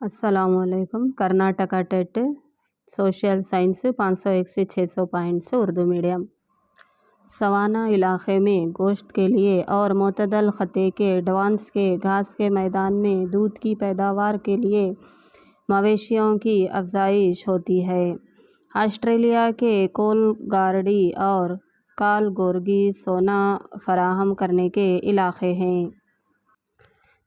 अस्सलामुअलैकुम। Karnataka TET social science 501 से 600 points Urdu medium. Savanna इलाक़े में गोश्त के लिए और मुतदल ख़त्ते के एडवांस के घास के मैदान में दूध की पैदावार के लिए मवेशियों की अफजाइश होती है। ऑस्ट्रेलिया के कोलगार्डी और कालगोर्गी सोना फराहम करने के इलाक़े हैं।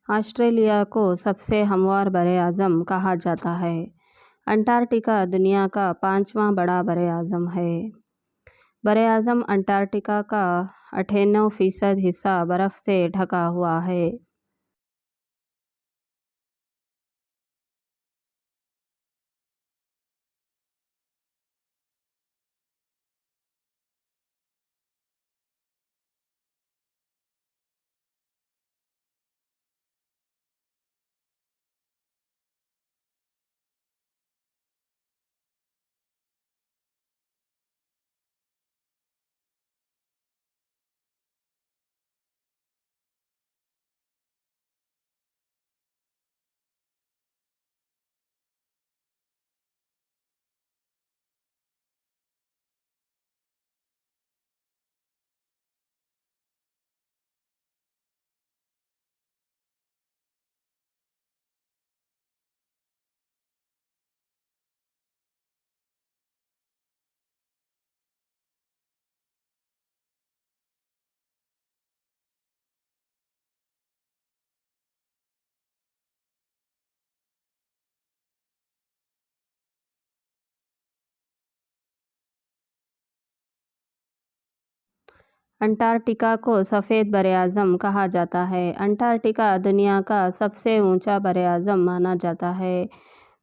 ऑस्ट्रेलिया को सबसे हमवार बर-ए-आज़म कहा जाता है। अंटार्कटिका दुनिया का 5वां बड़ा बर-ए-आज़म है। बर-ए-आज़म अंटार्कटिका का 98% हिस्सा बर्फ़ से ढका हुआ है। अंटार्कटिका को सफ़ेद बर-ए-आज़म कहा जाता है। अंटार्कटिका दुनिया का सबसे ऊंचा बर-ए-आज़म माना जाता है।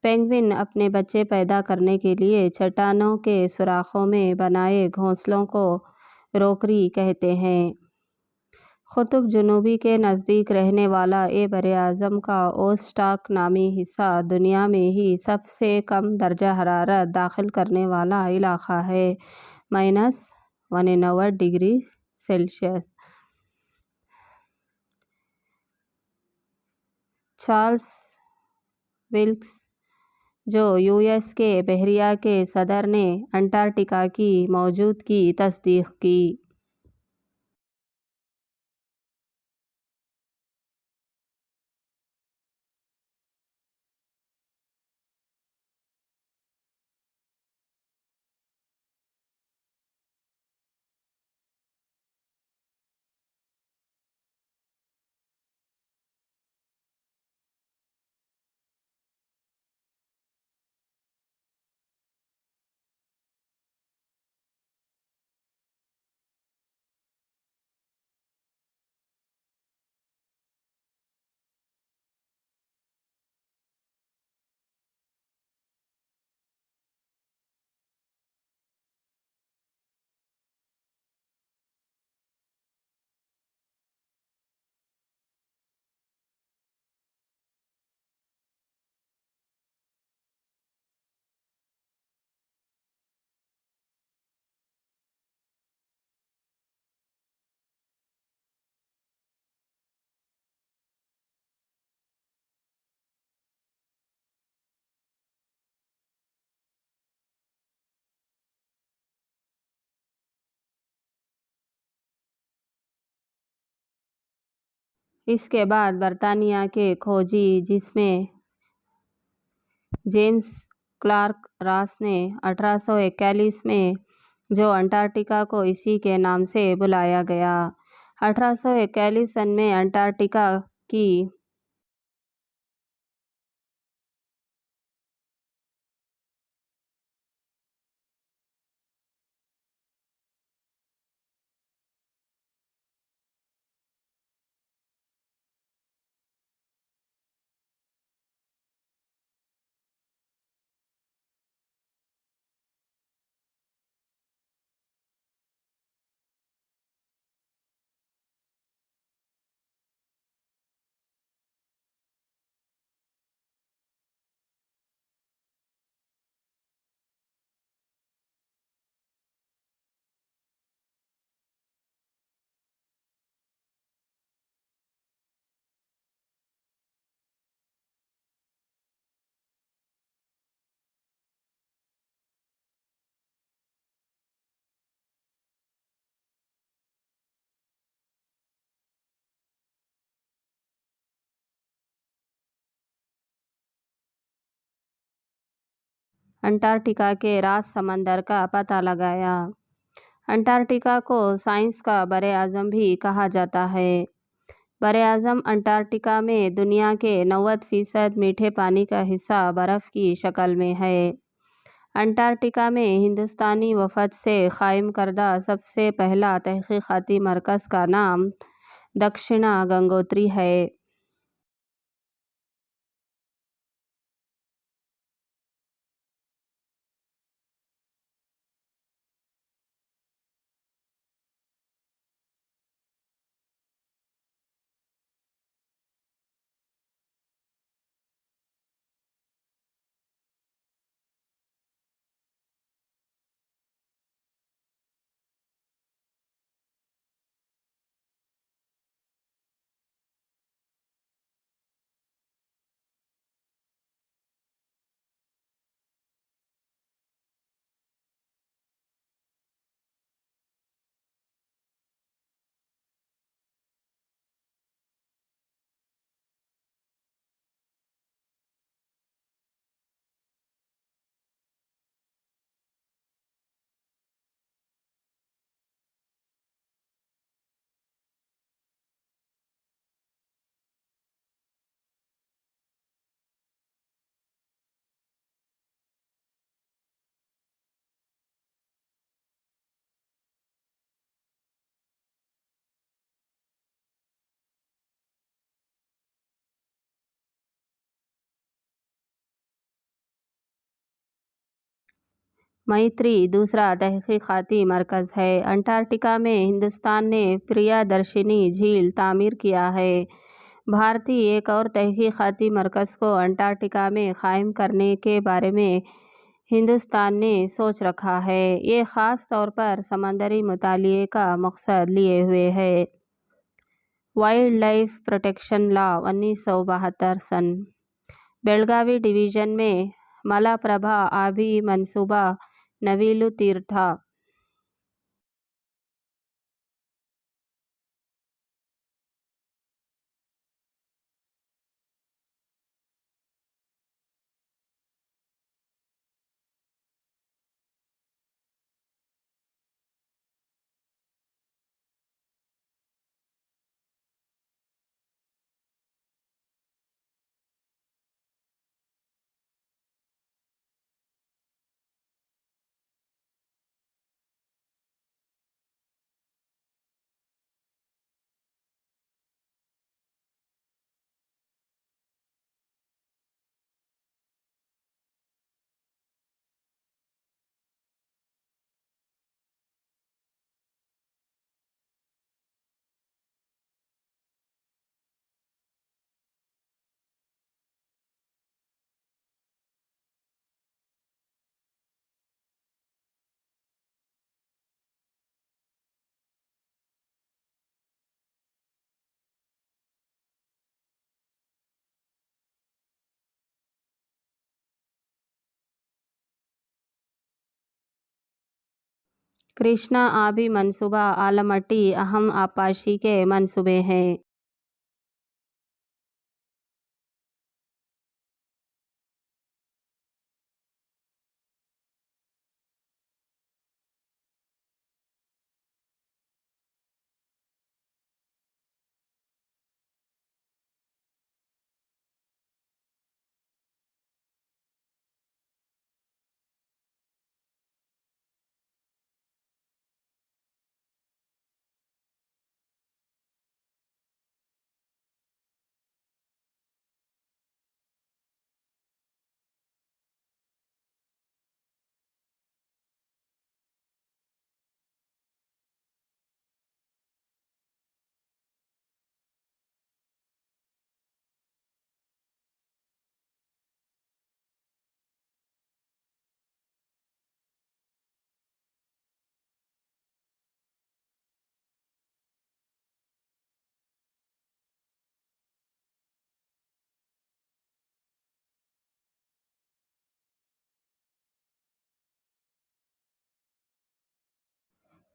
पेंगुइन अपने बच्चे पैदा करने के लिए चट्टानों के सुराखों में बनाए घोंसलों को रोकरी कहते हैं। कुतुब जुनूबी के नज़दीक रहने वाला ये बर-ए-आज़म का ओस्टाक नामी हिस्सा दुनिया में ही सबसे कम दर्जा हरारत दाखिल करने वाला इलाक़ा है, -91 डिग्री सेल्सियस। चार्ल्स विल्क्स, जो यूएस के बहरिया के सदर ने अंटार्कटिका की मौजूदगी तस्दीक की। इसके बाद बरतानिया के खोजी जिसमें जेम्स क्लार्क रॉस ने 1841 में जो अंटार्कटिका को इसी के नाम से बुलाया गया। 1841 सन में अंटार्कटिका की अंटार्कटिका के राज समंदर का पता लगाया। अंटार्कटिका को साइंस का बरे-आज़म भी कहा जाता है। बरे-आज़म अंटार्कटिका में दुनिया के 90% मीठे पानी का हिस्सा बर्फ़ की शक्ल में है। अंटार्कटिका में हिंदुस्तानी वफ़द से क़ायम करदा सबसे पहला तहक़ीक़ाती मरकज़ का नाम दक्षिणा गंगोत्री है। मैत्री दूसरा तहक़ीक़ाती मरकज़ है। अंटार्कटिका में हिंदुस्तान ने प्रियदर्शिनी झील तामीर किया है। भारतीय एक और तहक़ीक़ाती मरकज़ को अंटार्कटिका में क़ायम करने के बारे में हिंदुस्तान ने सोच रखा है। ये ख़ास तौर पर समंदरी मुतालिए का मकसद लिए हुए है। वाइल्ड लाइफ प्रोटेक्शन लॉ 1972 सन। बेळगावी डिवीज़न में मलाप्रभा आबी मनसूबा नवीलु तीर्थ। कृष्णा आबी मनसूबा आलमट्टी अहम आबपाशी के मनसूबे हैं।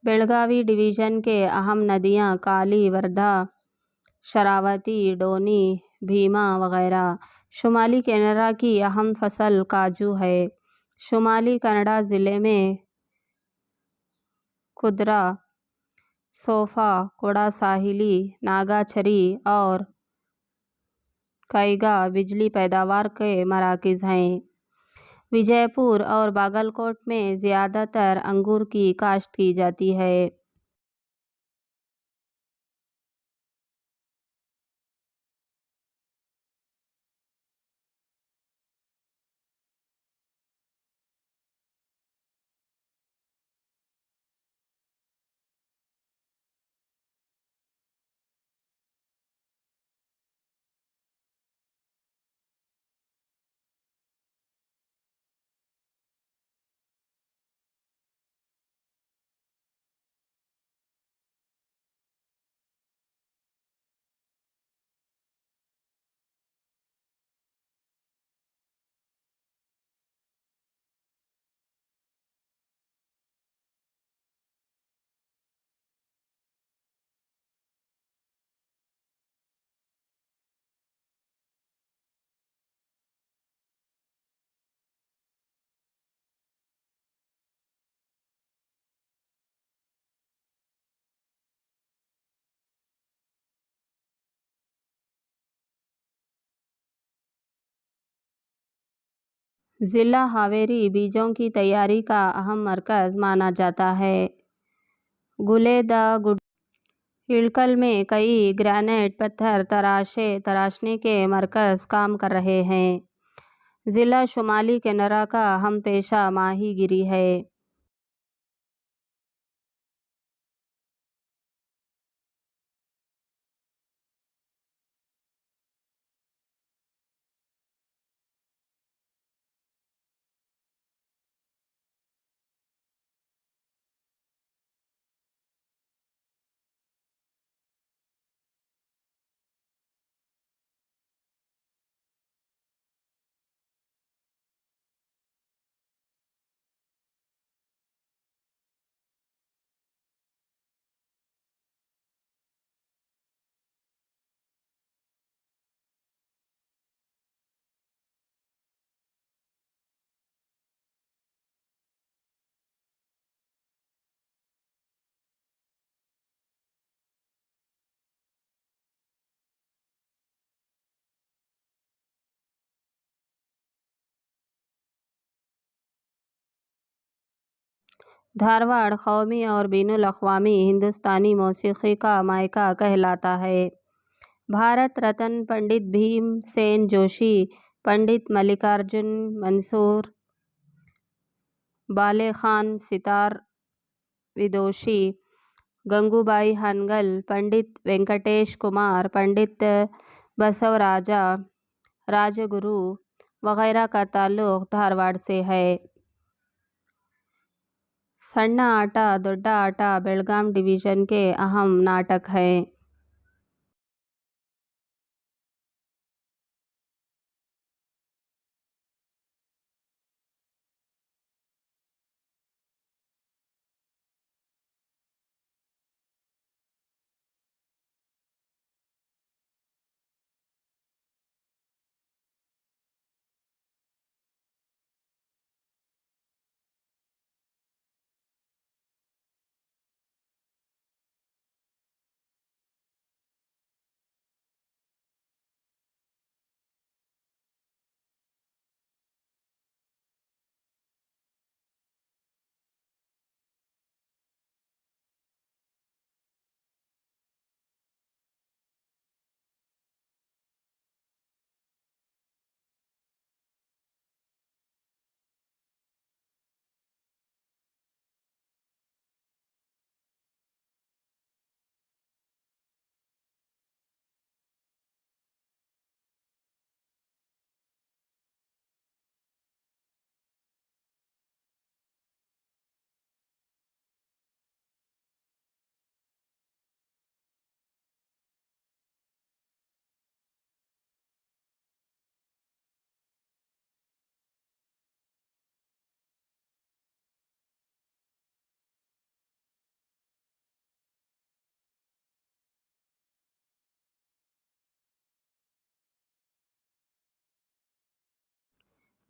बेळगावी डिवीज़न के अहम नदियाँ काली, वर्धा, शरावती, डोनी, भीमा वगैरह। शुमाली कनाडा की अहम फसल काजू है। शुमाली कनाडा ज़िले में कुर्दा, सोफा, कोडासाहिली, नागाछरी और कैगा बिजली पैदावार के मराकज़ हैं। विजयपुर और बागलकोट में ज़्यादातर अंगूर की काश्त की जाती है। ज़िला हावेरी बीजों की तैयारी का अहम मरकज़ माना जाता है। गुलेदा इलकल में कई ग्रेनाइट पत्थर तराशने के मरकज़ काम कर रहे हैं। ज़िला शुमाली कनाडा का हम पेशा माहीगिरी है। धारवाड़ कौमी और बैनुल अक़वामी हिंदुस्तानी मौसीक़ी का मायका कहलाता है। भारत रत्न पंडित भीमसेन जोशी, पंडित मल्लिकार्जुन मंसूर, बाले खान सितार विदुषी, गंगूबाई हानगल, पंडित वेंकटेश कुमार, पंडित बसवराजा राजगुरु वगैरह का ताल्लुक़ धारवाड़ से है। सन्ना आटा दोड्डा आटा बेलगाम डिवीज़न के अहम नाटक हैं।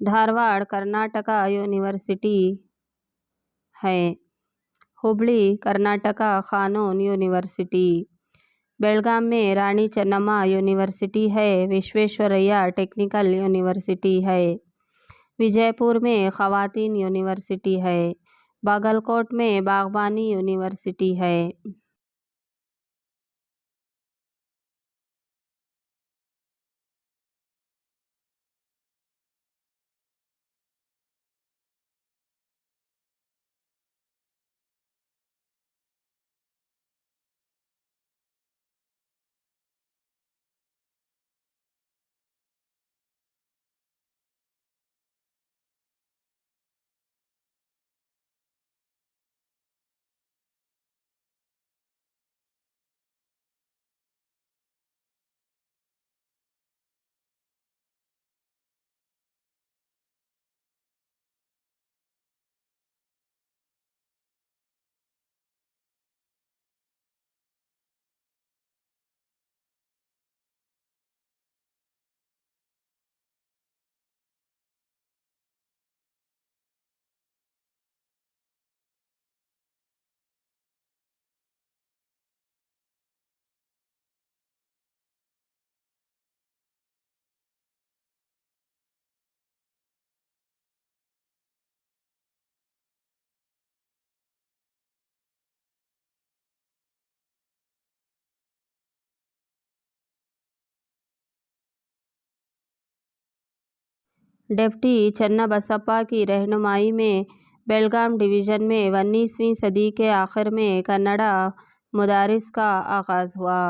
धारवाड़ कर्नाटका यूनिवर्सिटी है। हुबली कर्नाटका कानून यूनिवर्सिटी। बेलगाम में रानी चेन्नम्मा यूनिवर्सिटी है। विश्वेश्वरैया टेक्निकल यूनिवर्सिटी है। विजयपुर में ख़वातीन यूनिवर्सिटी है। बागलकोट में बागबानी यूनिवर्सिटी है। डेप्टी चन्नाबसप्पा की रहनुमाई में बेलगाम डिवीज़न में 19वीं सदी के आखिर में कन्नड़ा मदारिस का आगाज़ हुआ।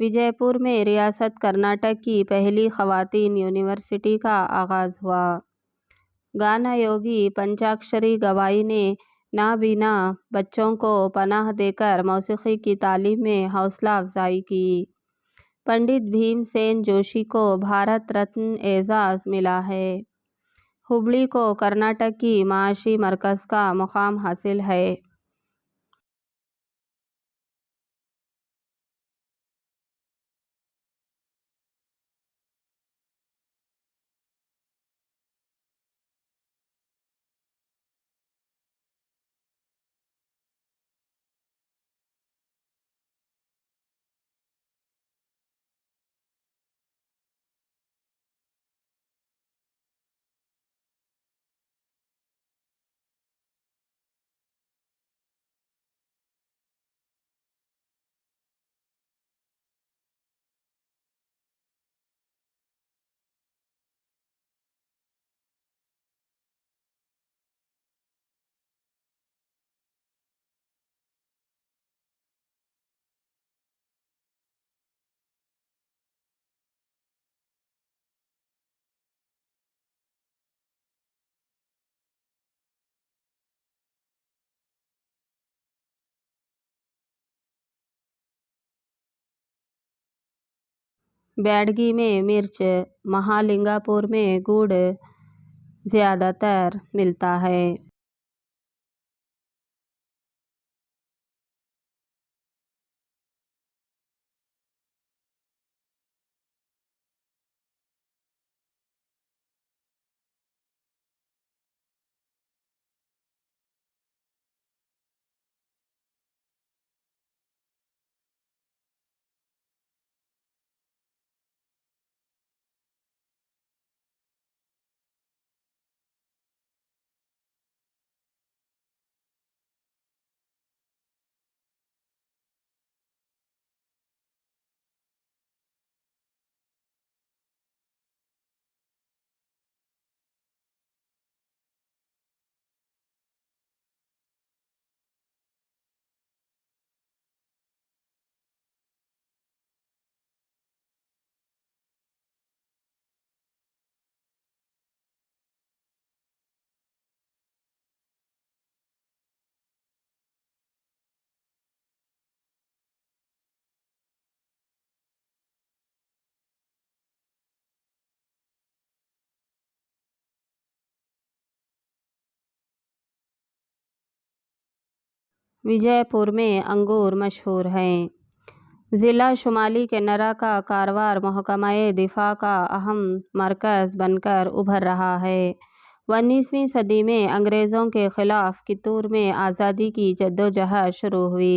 विजयपुर में रियासत कर्नाटक की पहली ख़वातीन यूनिवर्सिटी का आगाज़ हुआ। गाना योगी पंचाक्षरी गवाई ने नाबीना बच्चों को पनाह देकर मौसीक़ी की तालीम में हौसला अफजाई की। पंडित भीमसेन जोशी को भारत रत्न एजाज़ मिला है। हुबली को कर्नाटक की माशी मरकज़ का मुकाम हासिल है। बैडगी में मिर्च, महालिंगापुर में गुड़ ज़्यादातर मिलता है। विजयपुर में अंगूर मशहूर हैं। ज़िला शुमाली के नरा का कारवार महकमा-ए दिफ़ा का अहम मरकज़ बनकर उभर रहा है। 19वीं सदी में अंग्रेज़ों के ख़िलाफ़ कित्तूर में आज़ादी की जद्दोजहद शुरू हुई।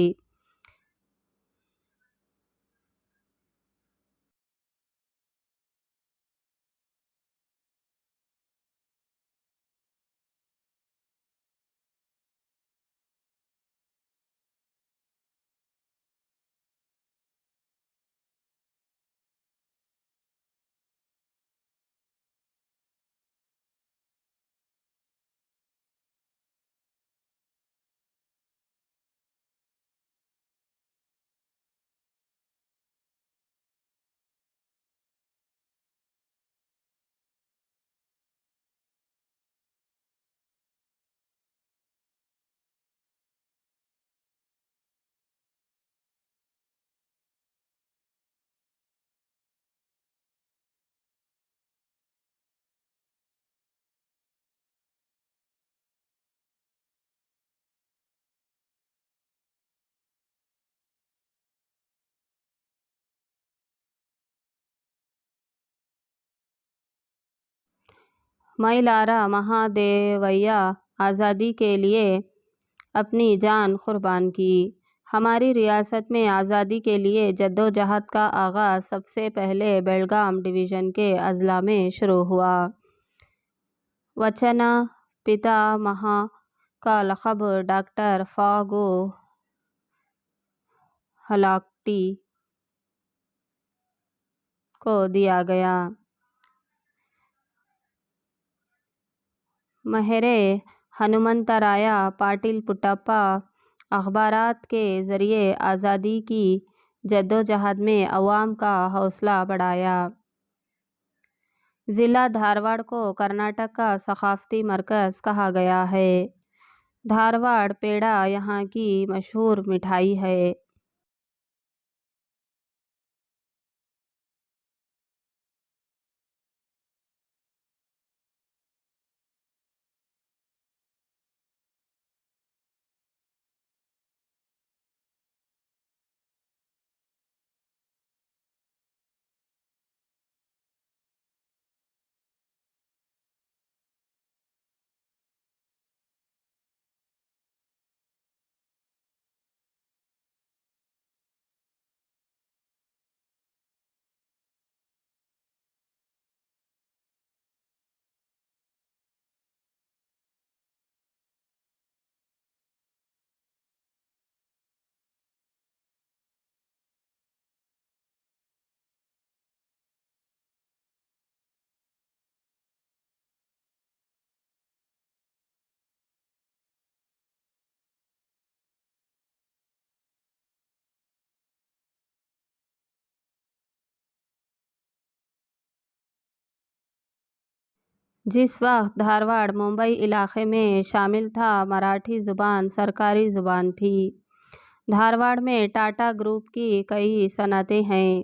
मईलारा महादेवैया आज़ादी के लिए अपनी जान कुर्बान की। हमारी रियासत में आज़ादी के लिए जद्दोजहद का आगाज़ सबसे पहले बेलगाम डिवीज़न के अज़ला में शुरू हुआ। वचन पितामह का लक़ब डॉक्टर फ़ागू हलाक्टी को दिया गया। महरे हनुमंतराया पाटिल पुट्टप्पा अखबारात के ज़रिए आज़ादी की जद्दोजहद में अवाम का हौसला बढ़ाया। ज़िला धारवाड़ को कर्नाटक का सक़ाफ़ती मरकज़ कहा गया है। धारवाड़ पेड़ा यहाँ की मशहूर मिठाई है। जिस वक्त धारवाड़ मुंबई इलाक़े में शामिल था, मराठी ज़ुबान सरकारी ज़ुबान थी। धारवाड़ में टाटा ग्रुप की कई सनतें हैं।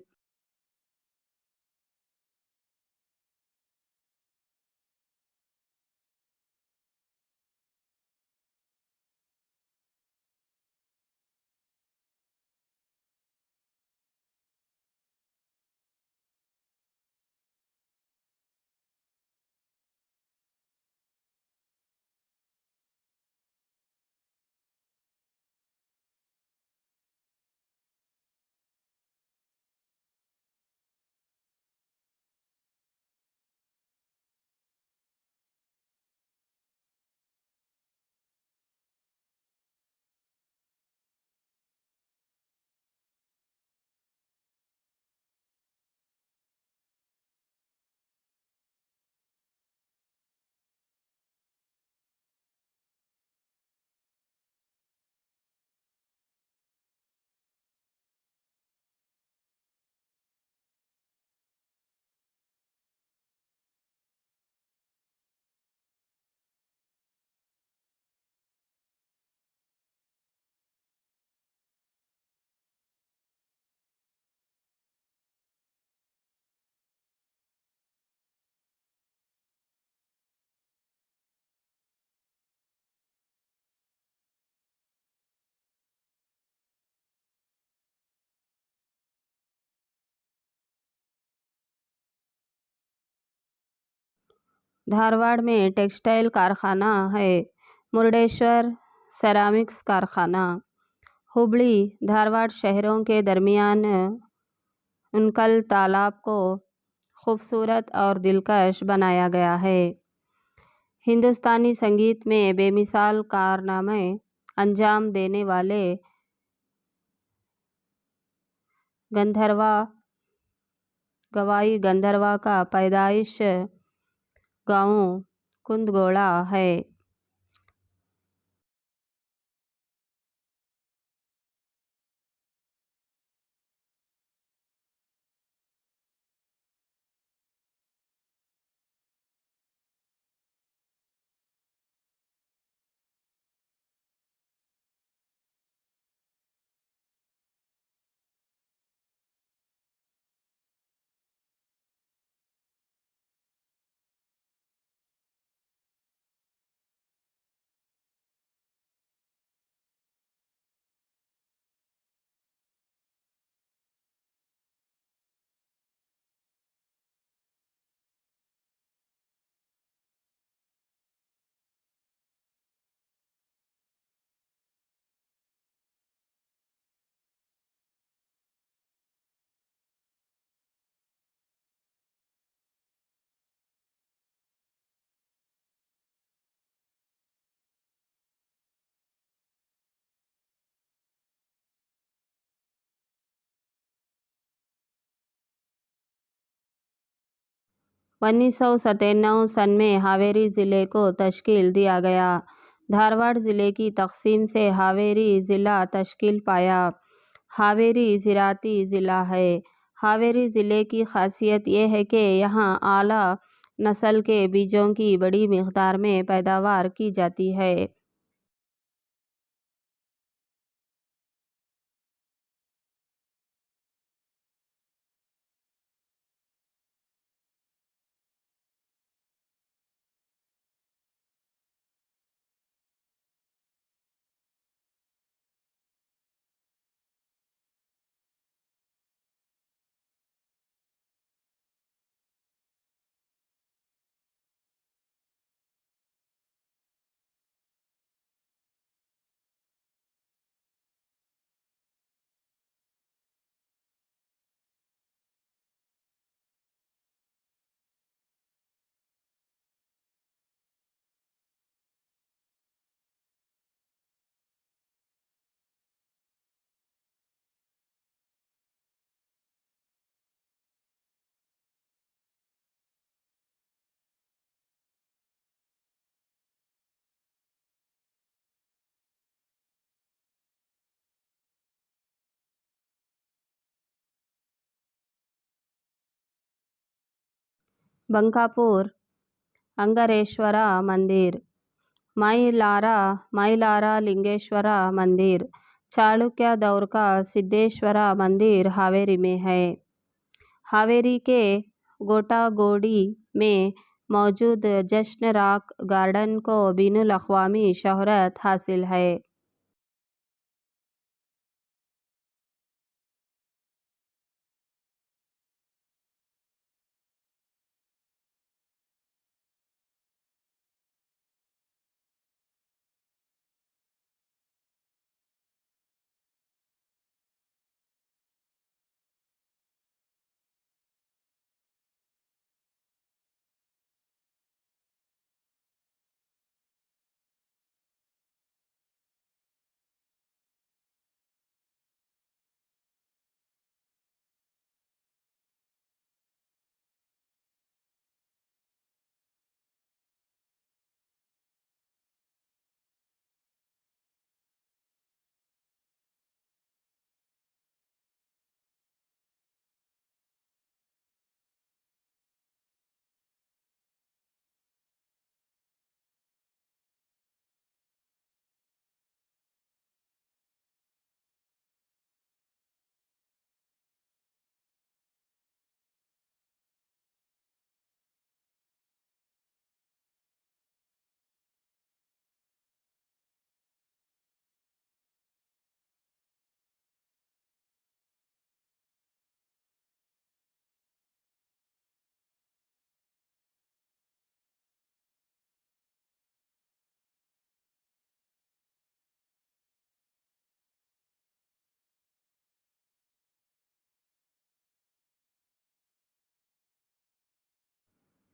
धारवाड़ में टेक्सटाइल कारखाना है। मुर्डेश्वर सेरामिक्स कारखाना। हुबली धारवाड़ शहरों के दरमियान उनकल तालाब को खूबसूरत और दिलकश बनाया गया है। हिंदुस्तानी संगीत में बेमिसाल कारनामे अंजाम देने वाले गंधर्वा गवाई गंधर्वा का पैदाइश गाँव कुंदगोड़ा है। उन्नीस सौ 97 में हावेरी ज़िले को तश्कील दिया गया। धारवाड़ ज़िले की तकसीम से हावेरी ज़िला तश्कील पाया। हावेरी ज़राअती ज़िला है। हावेरी ज़िले की खासियत ये है कि यहाँ आला नस्ल के बीजों की बड़ी मिक़दार में पैदावार की जाती है। बंकापुर अंगारेश्वर मंदिर। माइलारा लिंगेश्वर मंदिर। चालुक्य दौर का सिद्धेश्वर मंदिर हावेरी में है। हावेरी के गोटागोड़ी में मौजूद जश्न रॉक गार्डन को बैनुल अक़वामी शोहरत हासिल है।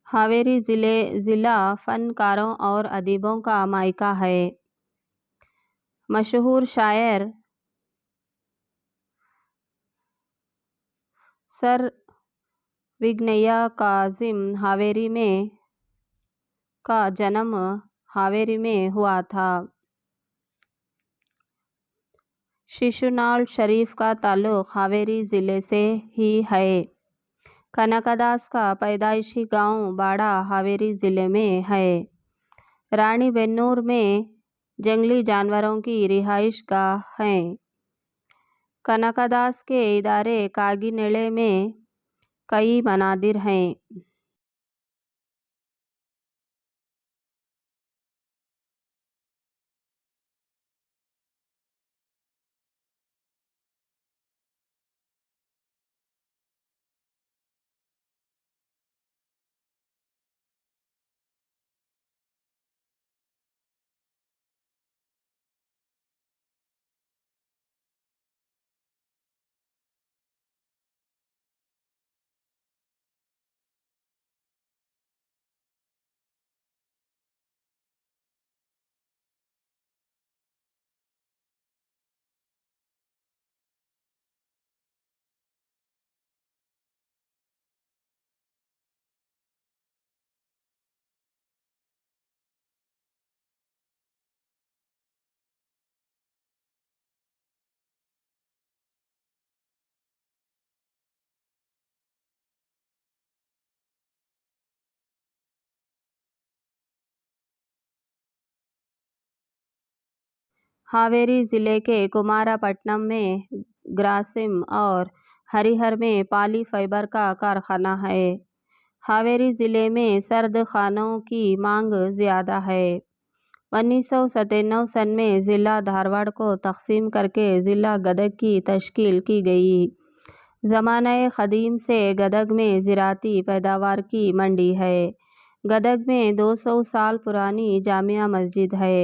हावेरी ज़िला फ़नकारों और अदीबों का मायका है। मशहूर शायर सर विग्नेया काज़िम हावेरी में का जन्म हावेरी में हुआ था। शिशुनाल शरीफ का ताल्लुक़ हावेरी ज़िले से ही है। कनकदास का पैदाइशी गांव बाड़ा हावेरी ज़िले में है। रानीबेन्नूर में जंगली जानवरों की रिहाइशगाह है। कनकदास के इदारे कागिनेले में कई मनादिर हैं। हावेरी ज़िले के कुमारपट्टनम में ग्रासिम और हरिहर में पॉली फाइबर का कारखाना है। हावेरी ज़िले में सर्द खानों की मांग ज़्यादा है। 1997 सन में ज़िला धारवाड़ को तकसीम करके ज़िला गदग की तश्कील की गई। ज़माने क़दीम से गदग में ज़राअती पैदावार की मंडी है। गदग में 200 साल पुरानी जामिया मस्जिद है।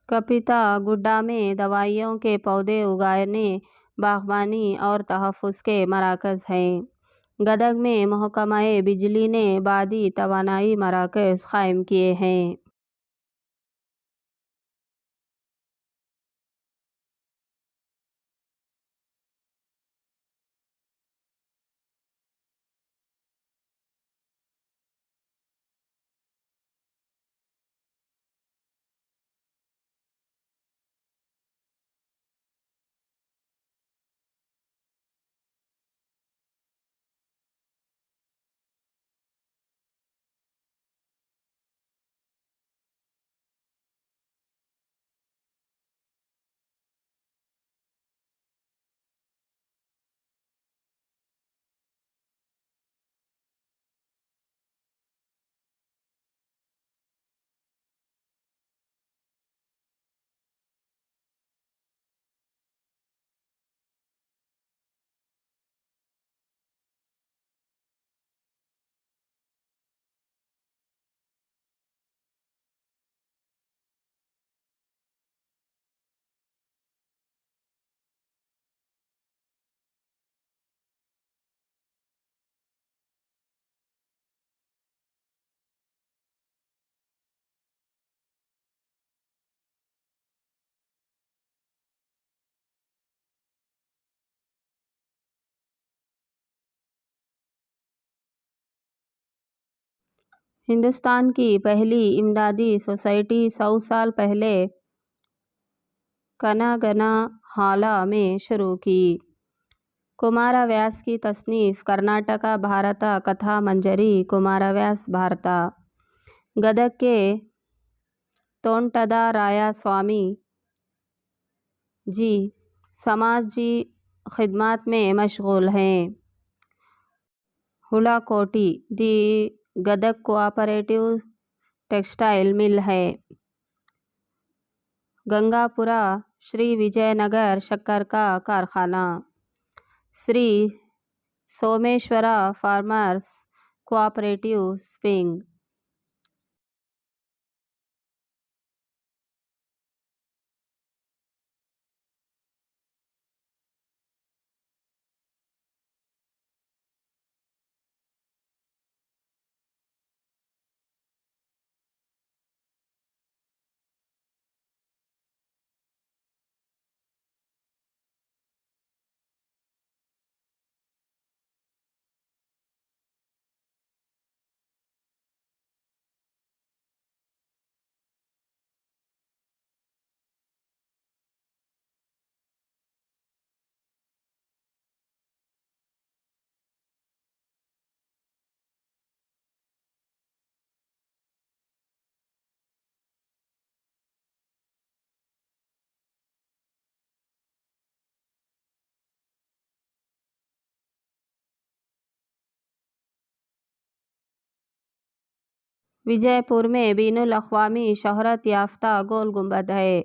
कपिता गुड्डा में दवाइयों के पौधे उगाने, बागवानी और तहफ़्फ़ुज़ के मराकज़ हैं। गदग में महकमा-ए बिजली ने बादी तवानाई मराकज़ क़ायम किए हैं। हिंदुस्तान की पहली इमदादी सोसाइटी 100 साल पहले कनागनाहाला में शुरू की। कुमारव्यास की तसनीफ़ कर्नाटका भारत कथा मंजरी कुमारव्यास भारत। गदग के तोंटदा रायस्वामी जी समाज की खिदमत में मशगूल हैं। हुलाकोटी दी गदग कोऑपरेटिव टेक्सटाइल मिल है। गंगापुरा श्री विजयनगर शक्कर का कारखाना। श्री सोमेश्वरा फार्मर्स कोऑपरेटिव स्पिंग। विजयपुर में बीनुल अक़वामी शोहरत याफ्ता गोल गुंबद है।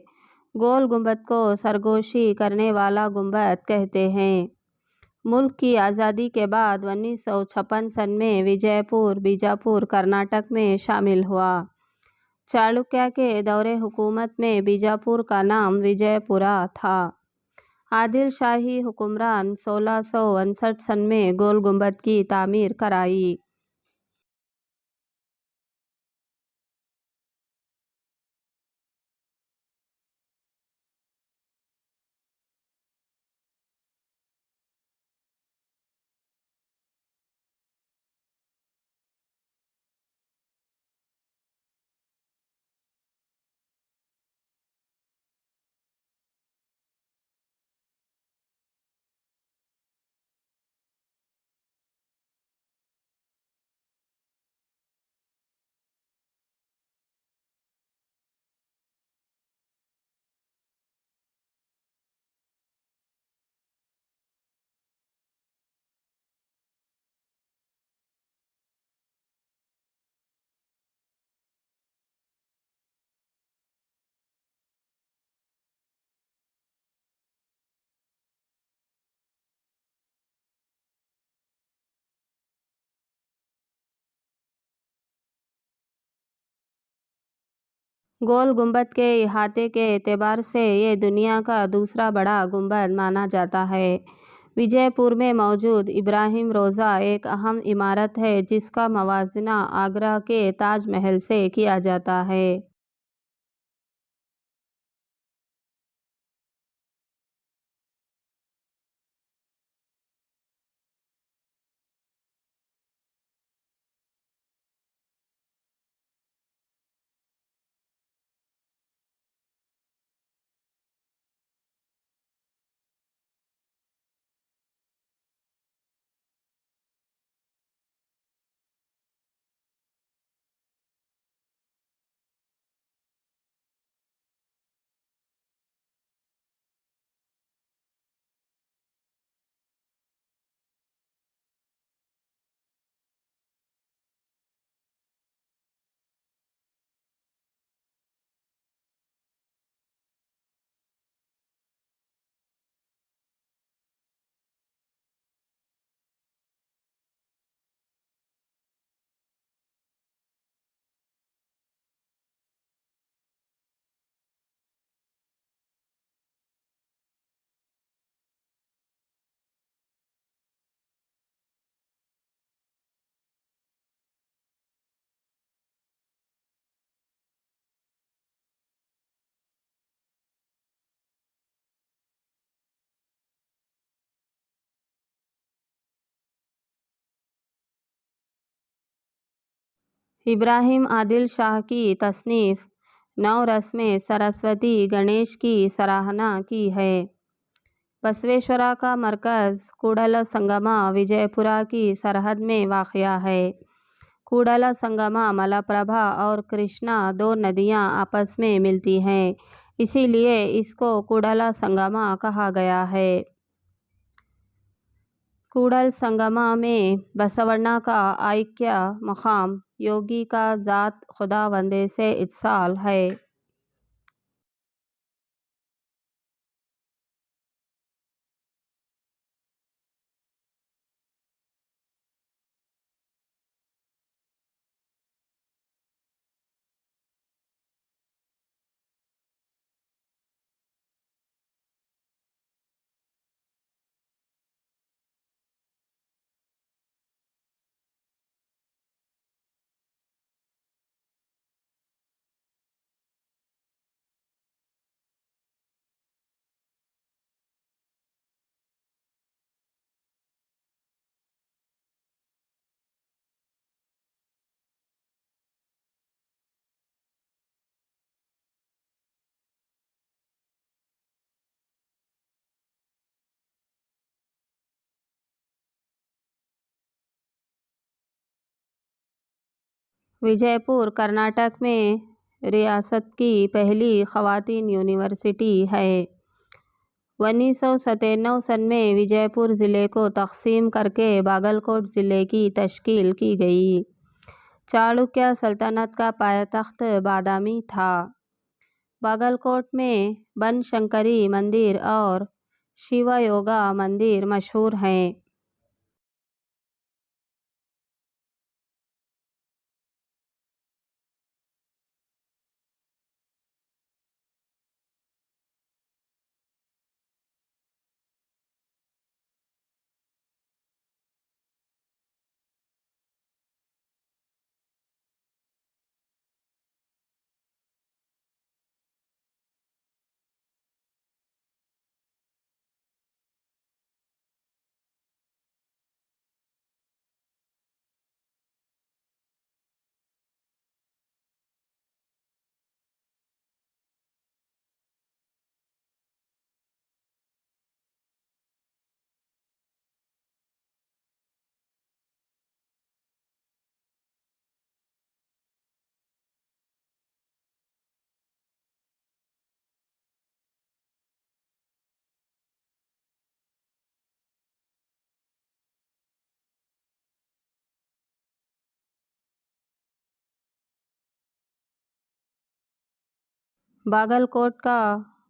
गोल गुंबद को सरगोशी करने वाला गुंबद कहते हैं। मुल्क की आज़ादी के बाद 1956 सन में विजयपुर बीजापुर कर्नाटक में शामिल हुआ। चालुक्य के दौरे हुकूमत में बीजापुर का नाम विजयपुरा था। आदिल शाही हुक्मरान 1659 सन में गोल गुंबद की तामीर कराई। गोल गुंबद के इहाते के एतबार से ये दुनिया का दूसरा बड़ा गुंबद माना जाता है। विजयपुर में मौजूद इब्राहिम रोज़ा एक अहम इमारत है जिसका मवाजना आगरा के ताज महल से किया जाता है। इब्राहिम आदिल शाह की तसनीफ़ नौ रस में सरस्वती गणेश की सराहना की है। बसवेश्वरा का मरकज़ कूडल संगमा विजयपुरा की सरहद में वाक़या है। कूडल संगमा मलप्रभा और कृष्णा दो नदियाँ आपस में मिलती हैं, इसीलिए इसको कूडल संगमा कहा गया है। कूडल संगमा में बसवण्णा का ऐक्य मकाम योगी का ज़ात खुदावंदे से इत्साल है। विजयपुर कर्नाटक में रियासत की पहली ख़वातीन यूनिवर्सिटी है। 1997 सन में विजयपुर ज़िले को तक़सीम करके बागलकोट ज़िले की तश्कील की गई। चालुक्य सल्तनत का पायतख्त बादामी था। बागलकोट में बनशंकरी मंदिर और शिवयोगा मंदिर मशहूर हैं। बागलकोट का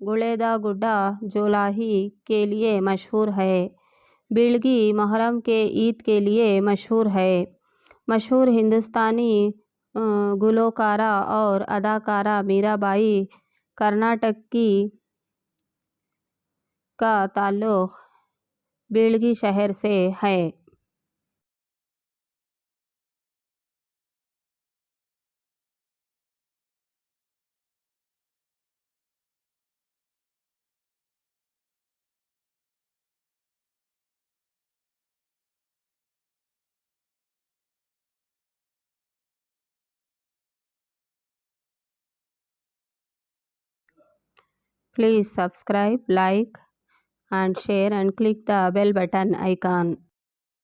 गुलेदा गुड्डा जोलाही के लिए मशहूर है। बिलगी मुहर्रम के ईद के लिए मशहूर है। मशहूर हिंदुस्तानी गुलकारा और अदाकारा मीराबाई कर्नाटकी का ताल्लुक़ बिलगी शहर से है। Please subscribe, like and share and click the bell button icon.